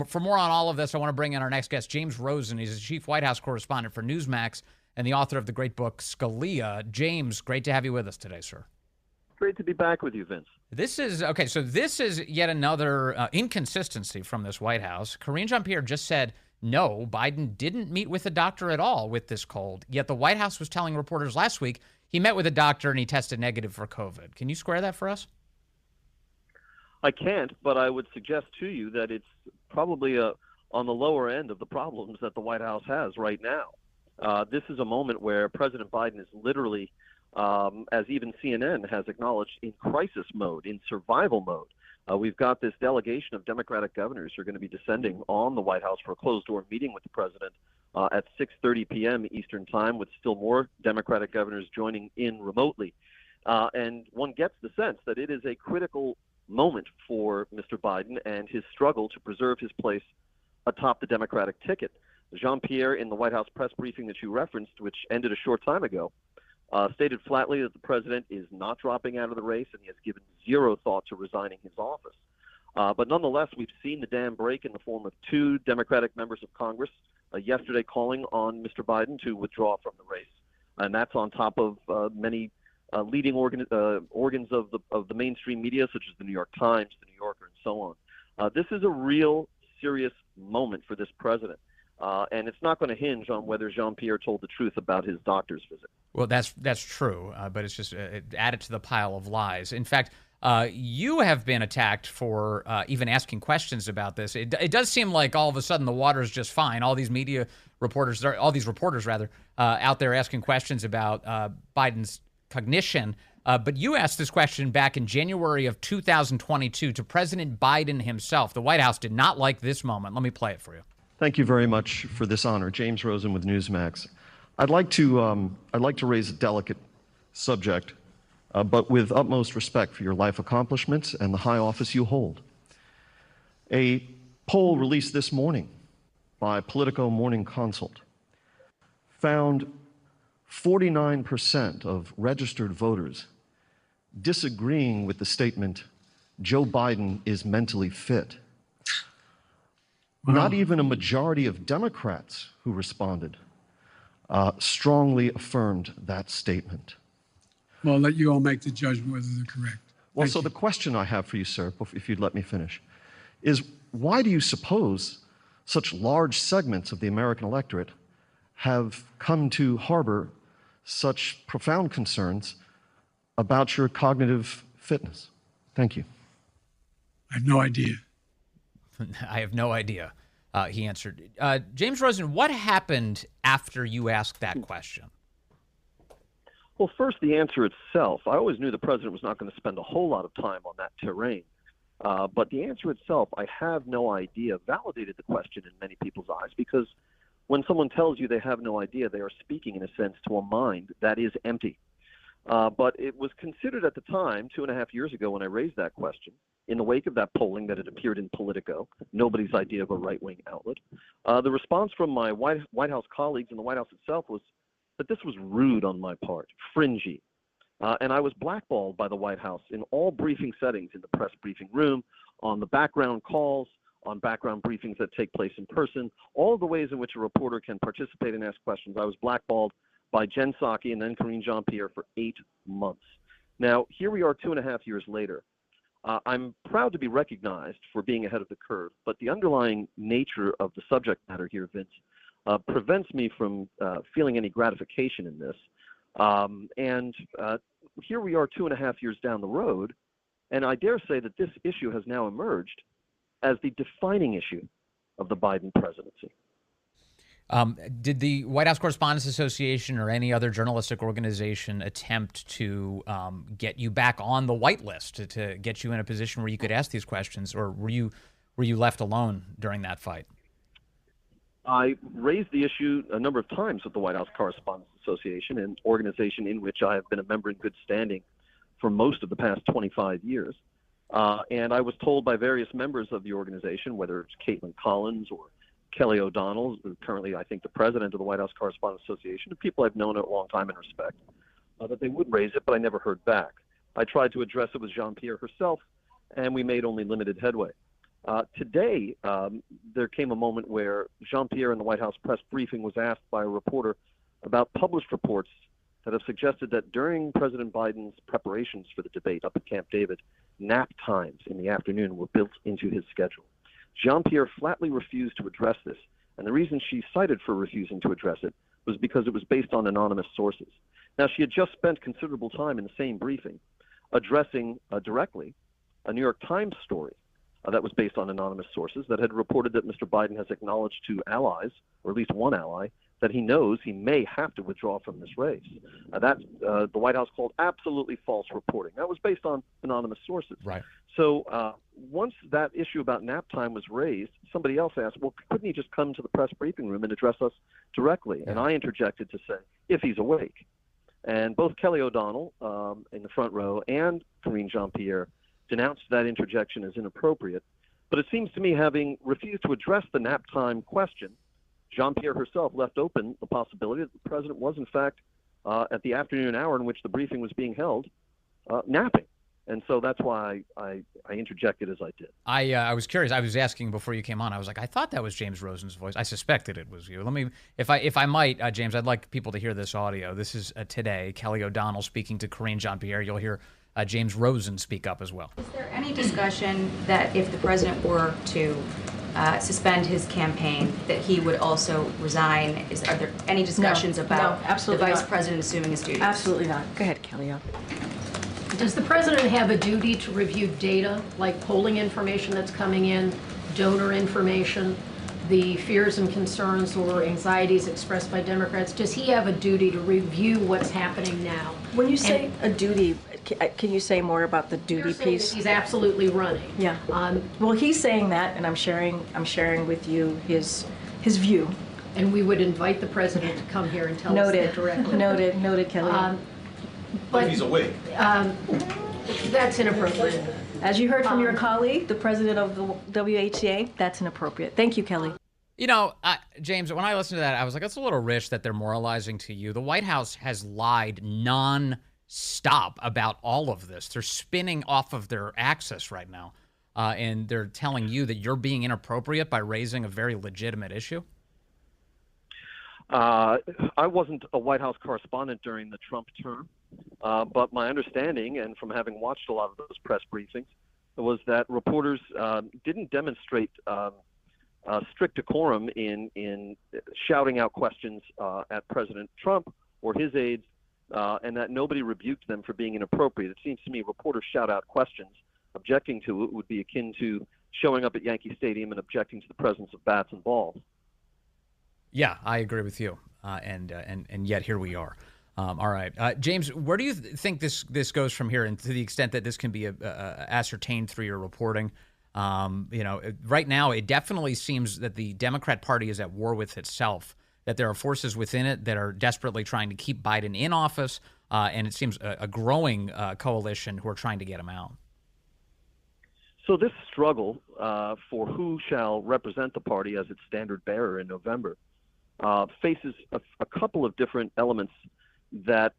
For more on all of this, I want to bring in our next guest, James Rosen. He's the chief White House correspondent for Newsmax and the author of the great book Scalia. James, great to have you with us today, sir. Great to be back with you, Vince. This is yet another inconsistency from this White House. Karine Jean-Pierre just said, no, Biden didn't meet with a doctor at all with this cold, yet the White House was telling reporters last week he met with a doctor and he tested negative for COVID. Can you square that for us? I can't, but I would suggest to you that it's probably on the lower end of the problems that the White House has right now. This is a moment where President Biden is literally, as even CNN has acknowledged, in crisis mode, in survival mode. We've got this delegation of Democratic governors who are going to be descending on the White House for a closed-door meeting with the president at 6:30 p.m. Eastern Time, with still more Democratic governors joining in remotely. And one gets the sense that it is a critical moment for Mr. Biden and his struggle to preserve his place atop the Democratic ticket. Jean-Pierre, in the White House press briefing that you referenced, which ended a short time ago, stated flatly that the president is not dropping out of the race and he has given zero thought to resigning his office. But nonetheless, we've seen the dam break in the form of two Democratic members of Congress yesterday calling on Mr. Biden to withdraw from the race. And that's on top of many leading organs of the mainstream media, such as the New York Times, the New Yorker, and so on. This is a real serious moment for this president. And it's not going to hinge on whether Jean-Pierre told the truth about his doctor's visit. Well, that's true, but it's just added to the pile of lies. In fact, you have been attacked for even asking questions about this. It does seem like all of a sudden the water is just fine. All these reporters out there asking questions about Biden's cognition. But you asked this question back in January of 2022 to President Biden himself. The White House did not like this moment. Let me play it for you. Thank you very much for this honor. James Rosen with Newsmax. I'd like to raise a delicate subject, but with utmost respect for your life accomplishments and the high office you hold. A poll released this morning by Politico Morning Consult found 49% of registered voters disagreeing with the statement, Joe Biden is mentally fit. Not even a majority of Democrats who responded strongly affirmed that statement. Well, I'll let you all make the judgment whether they're correct. Well, so the question I have for you, sir, if you'd let me finish, is why do you suppose such large segments of the American electorate have come to harbor such profound concerns about your cognitive fitness? Thank you. I have no idea. I have no idea, he answered. James Rosen, what happened after you asked that question? Well, first, the answer itself. I always knew the president was not going to spend a whole lot of time on that terrain. But the answer itself, I have no idea, validated the question in many people's eyes, because when someone tells you they have no idea, they are speaking, in a sense, to a mind that is empty. But it was considered at the time, 2.5 years ago, when I raised that question, in the wake of that polling that had appeared in Politico, nobody's idea of a right-wing outlet, the response from my White House colleagues and the White House itself was that this was rude on my part, fringy. And I was blackballed by the White House in all briefing settings, in the press briefing room, on the background calls, on background briefings that take place in person, all the ways in which a reporter can participate and ask questions. I was blackballed by Jen Psaki and then Karine Jean-Pierre for 8 months. Now, here we are 2.5 years later. I'm proud to be recognized for being ahead of the curve, but the underlying nature of the subject matter here, Vince, prevents me from feeling any gratification in this. And here we are 2.5 years down the road, and I dare say that this issue has now emerged as the defining issue of the Biden presidency. Did the White House Correspondents Association or any other journalistic organization attempt to get you back on the white list to get you in a position where you could ask these questions, or were you left alone during that fight? I raised the issue a number of times with the White House Correspondents Association, an organization in which I have been a member in good standing for most of the past 25 years. And I was told by various members of the organization, whether it's Caitlin Collins or Kelly O'Donnell, currently, I think, the president of the White House Correspondents Association, and people I've known a long time and respect, that they would raise it, but I never heard back. I tried to address it with Jean-Pierre herself, and we made only limited headway. Today, there came a moment where Jean-Pierre in the White House press briefing was asked by a reporter about published reports that have suggested that during President Biden's preparations for the debate up at Camp David, nap times in the afternoon were built into his schedule. Jean-Pierre flatly refused to address this, and the reason she cited for refusing to address it was because it was based on anonymous sources. Now, she had just spent considerable time in the same briefing addressing directly a New York Times story that was based on anonymous sources that had reported that Mr. Biden has acknowledged to allies, or at least one ally, that he knows he may have to withdraw from this race. That the White House called absolutely false reporting. That was based on anonymous sources. Right. So once that issue about nap time was raised, somebody else asked, well, couldn't he just come to the press briefing room and address us directly? Yeah. And I interjected to say, if he's awake. And both Kelly O'Donnell in the front row and Karine Jean-Pierre denounced that interjection as inappropriate. But it seems to me, having refused to address the nap time question, Jean-Pierre herself left open the possibility that the president was, in fact, at the afternoon hour in which the briefing was being held, napping. And so that's why I interjected as I did. I was curious. I was asking before you came on. I was like, I thought that was James Rosen's voice. I suspected it was you. Let me, if I might, James, I'd like people to hear this audio. This is today, Kelly O'Donnell speaking to Karine Jean-Pierre. You'll hear James Rosen speak up as well. Is there any discussion that if the president were to suspend his campaign, that he would also resign? Are there any discussions about the vice president assuming his duties? Absolutely not. Go ahead, Kelly. Does the president have a duty to review data, like polling information that's coming in, donor information, the fears and concerns or anxieties expressed by Democrats? Does he have a duty to review what's happening now? When you say a duty, can you say more about the duty piece? He's absolutely running. Yeah. Well, he's saying that, and I'm sharing with you his view. And we would invite the president to come here and tell us that directly. Noted, Kelly. But if he's awake. That's inappropriate. As you heard from your colleague, the president of the WHA, that's inappropriate. Thank you, Kelly. You know, James, when I listened to that, I was like, that's a little rich that they're moralizing to you. The White House has lied non-stop about all of this. They're spinning off of their axis right now, and they're telling you that you're being inappropriate by raising a very legitimate issue. I wasn't a White House correspondent during the Trump term, but my understanding, and from having watched a lot of those press briefings, was that reporters didn't demonstrate strict decorum in shouting out questions at President Trump or his aides, and that nobody rebuked them for being inappropriate. It seems to me reporters shout out questions. Objecting to it would be akin to showing up at Yankee Stadium and objecting to the presence of bats and balls. Yeah, I agree with you, and yet here we are. All right, James, where do you think this goes from here? And to the extent that this can be ascertained through your reporting, right now it definitely seems that the Democrat Party is at war with itself. That there are forces within it that are desperately trying to keep Biden in office, and it seems a growing coalition who are trying to get him out. So this struggle for who shall represent the party as its standard bearer in November faces a couple of different elements that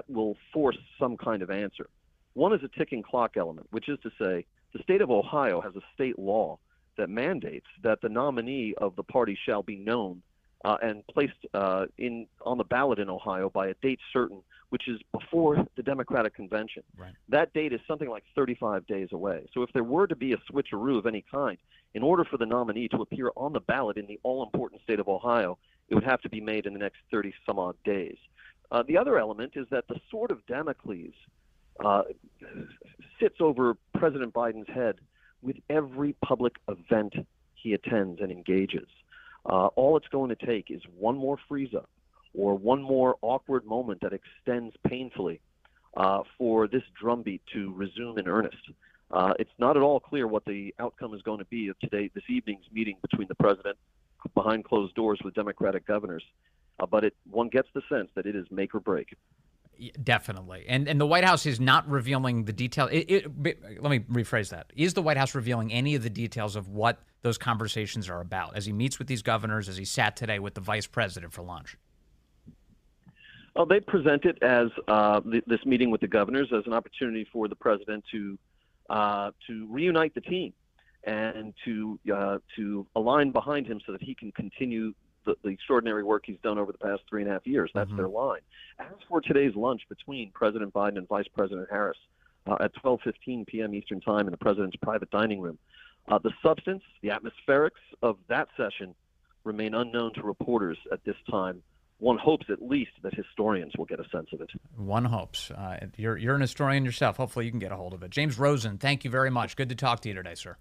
will force some kind of answer. One is a ticking clock element, which is to say the state of Ohio has a state law that mandates that the nominee of the party shall be known and placed on the ballot in Ohio by a date certain, which is before the Democratic convention. Right. That date is something like 35 days away. So if there were to be a switcheroo of any kind, in order for the nominee to appear on the ballot in the all-important state of Ohio, it would have to be made in the next 30-some-odd days. The other element is that the sword of Damocles sits over President Biden's head with every public event he attends and engages. All it's going to take is one more freeze-up or one more awkward moment that extends painfully for this drumbeat to resume in earnest. It's not at all clear what the outcome is going to be of this evening's meeting between the president behind closed doors with Democratic governors. But one gets the sense that it is make or break. Definitely. And the White House is not revealing the details. Let me rephrase that. Is the White House revealing any of the details of what those conversations are about as he meets with these governors, as he sat today with the vice president for lunch? They present it as this meeting with the governors as an opportunity for the president to reunite the team and to align behind him so that he can continue the extraordinary work he's done over the past 3.5 years. That's their line. As for today's lunch between President Biden and Vice President Harris at 12:15 p.m. Eastern Time in the president's private dining room, the substance, the atmospherics of that session remain unknown to reporters at this time. One hopes at least that historians will get a sense of it. One hopes. You're an historian yourself. Hopefully you can get a hold of it. James Rosen, thank you very much. Good to talk to you today, sir.